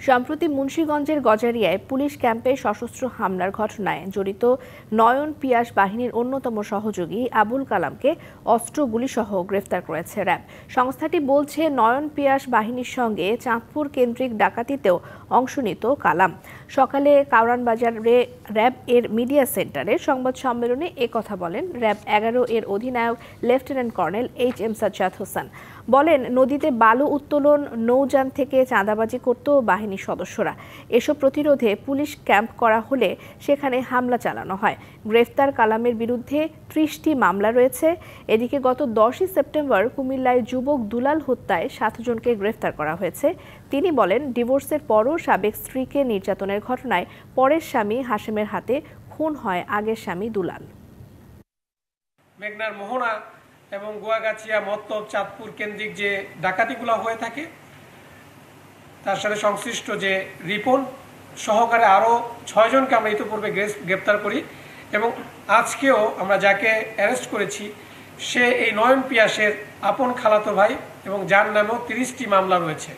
সম্প্রতি মুন্সিগঞ্জের গজারিয়ায় পুলিশ ক্যাম্পে সশস্ত্র হামলার ঘটনায় জড়িত নয়ন পিয়াস বাহিনীর অন্যতম সহযোগী আবুল কালামকে অস্ত্র গুলিসহ গ্রেফতার করেছে র্যাব। সংস্থাটি বলছে, নয়ন পিয়াস বাহিনীর সঙ্গে চাঁদপুর কেন্দ্রিক ডাকাতিতেও অংশ নিত কালাম। সকালে কাউরানবাজারে র্যাব এর মিডিয়া সেন্টারে সংবাদ সম্মেলনে একথা বলেন র্যাব 11 এর অধিনায়ক lieutenant colonel HM. Sajjad Hossain. বলেন, নদীতে বালু উত্তোলন, নৌযান থেকে চাঁদাবাজি করত বাহিনীর সদস্যরা। এসব প্রতিরোধে পুলিশ ক্যাম্প করা হলে সেখানে হামলা চালানো হয়। গ্রেফতার কালামের বিরুদ্ধে 30টি মামলা রয়েছে। এদিকে গত 10 সেপ্টেম্বর কুমিল্লায় যুবক দুলাল হত্যায় 7 জনকে গ্রেফতার করা হয়েছে। তিনি বলেন, ডিভোর্সের পরও সাবেক স্ত্রীকে নির্যাতনের ঘটনায় পরের স্বামী হাশেমের হাতে খুন হয় আগের স্বামী দুলাল। মেঘনার মোহনা এবং গোয়াগাছিয়া, মত্তব, চাঁদপুর কেন্দ্রিক যে ডাকাতিগুলো হয়ে থাকে তার সাথে সংশ্লিষ্ট যে রিপন সহকারে আরও 6 জনকে আমরা ইতিপূর্বে গ্রেপ্তার করি এবং আজকেও আমরা যাকে অ্যারেস্ট করেছি সে এই নয়ন পিয়াসের আপন খালাতো ভাই এবং যার নামেও 30টি মামলা রয়েছে।